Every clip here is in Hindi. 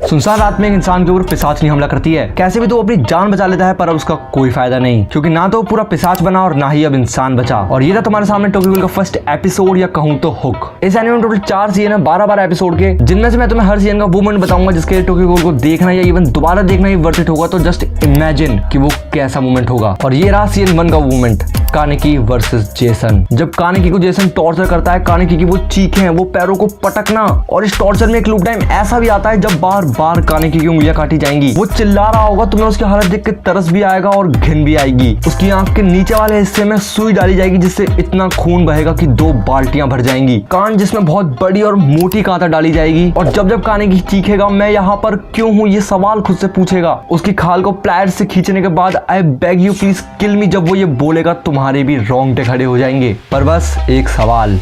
सुनसान रात में एक इंसान के ऊपर पिशाचनी हमला करती है। कैसे भी तो अपनी जान बचा लेता है, पर अब उसका कोई फायदा नहीं, क्योंकि ना तो पूरा पिशाच बना और ना ही अब इंसान बचा। और ये था तुम्हारे सामने टोक्यो गूल का फर्स्ट एपिसोड, या कहूं तो हुक। इस एनिमे में टोटल 4 सीजन है, 12 एपिसोड के, जिनमें से मैं तुम्हें हर सीजन का वो मोमेंट बताऊंगा जिसके लिए टोक्यो गूल को देखना या इवन दोबारा देखना ही वर्थ इट होगा। तो जस्ट इमेजिन कि वो कैसा मोमेंट होगा। और ये रहा सीजन 1 का मोमेंट, कानेकी वर्सेस जेसन। जब कानेकी को जेसन टॉर्चर करता है, कानेकी की वो चीखें, वो पैरों को पटकना, और इस टॉर्चर में एक लूप टाइम ऐसा भी आता है जब बार बार कानेकी की उंगलियां काटी जाएंगी। वो चिल्ला रहा होगा, तुम्हें उसकी हालत देख के तरस भी आएगा और घिन भी आएगी। उसकी आंख के नीचे वाले हिस्से में सुई डाली जाएगी जिससे इतना खून बहेगा कि 2 बाल्टियां भर जाएंगी। कान जिसमें बहुत बड़ी और मोटी कांटा डाली जाएगी। और जब जब कानेकी चीखेगा मैं यहाँ पर क्यों हूँ, ये सवाल खुद से पूछेगा। उसकी खाल को प्लायर से खींचने के बाद आई बेग यू प्लीज किल मी, जब वो ये बोलेगा तुम्हारे भी रोंगटे खड़े हो जाएंगे। पर बस एक सवाल,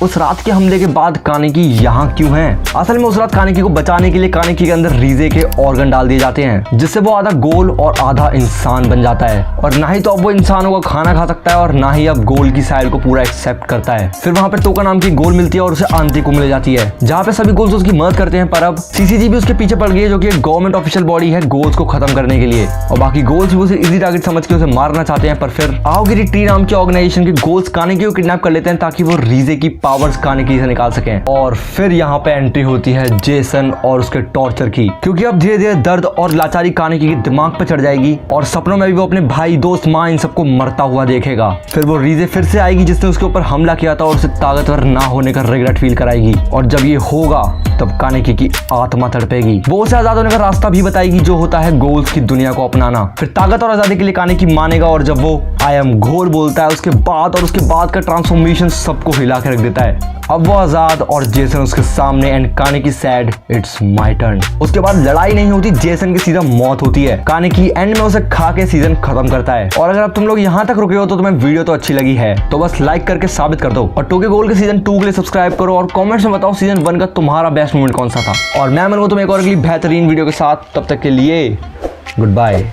उस रात के हमले के बाद कानेकी यहाँ क्यों है? असल में उस रात कानेकी को बचाने के लिए कानेकी के अंदर रीजे के ऑर्गन डाल दिए जाते हैं, जिससे वो आधा गोल और आधा इंसान बन जाता है। और ना ही तो अब वो इंसानों का खाना खा सकता है और ना ही अब गोल की साइड को पूरा एक्सेप्ट करता है। फिर वहाँ पे टोका नाम की गोल मिलती है और उसे आंती को मिल जाती है, जहाँ पे सभी गोल्स उसकी मदद करते हैं। पर अब सीसीजी भी उसके पीछे पड़ गई है, जो कि एक गवर्नमेंट ऑफिशियल बॉडी है गोल्स को खत्म करने के लिए। और बाकी गोल्स भी उसे इजी टारगेट समझ के उसे मारना चाहते हैं। पर फिर आओगिरी ट्री नाम की ऑर्गेनाइजेशन के गोल्स कानेकी को किडनैप कर लेते हैं ताकि वो रीजे की पावर्स कानेकी निकाल सकें। और फिर यहाँ पे एंट्री होती है जेसन और उसके टॉर्चर की, क्योंकि अब धीरे धीरे दर्द और लाचारी कानेकी के दिमाग पे चढ़ जाएगी और सपनों में भी वो अपने भाई, दोस्त, माँ, इन सबको मरता हुआ देखेगा। फिर वो रीजे फिर से आएगी जिसने उसके ऊपर हमला किया था और उसे ताकतवर ना होने का रिग्रेट फील कराएगी। और जब ये होगा तब कानेकी की आत्मा तड़पेगी। वो उसे आजाद होने का रास्ता भी बताएगी, जो होता है गोल्स की दुनिया को अपनाना। फिर ताकत और आजादी के लिए कानेकी मानेगा, और जब वो आई एम घोल बोलता है उसके बाद का ट्रांसफॉर्मेशन सबको हिला के रख देता है। अब वो आजाद और जेसन उसके सामने, and कानेकी sad it's my turn. उसके बाद लड़ाई नहीं होती, जेसन की सीधा मौत होती है। कानेकी एंड में उसे खा के सीजन खत्म करता है। और अगर अब तुम लोग यहाँ तक रुके हो तो तुम्हें वीडियो तो अच्छी लगी है, तो बस लाइक करके साबित कर दो। और टोक्यो गूल के सीजन 2 के लिए सब्सक्राइब करो और कमेंट्स में बताओ सीजन 1 का तुम्हारा बेस्ट मोमेंट कौन सा था। और मैं मिलूंगा तुम्हें एक और अगली बेहतरीन वीडियो के साथ। तब तक के लिए गुड बाय।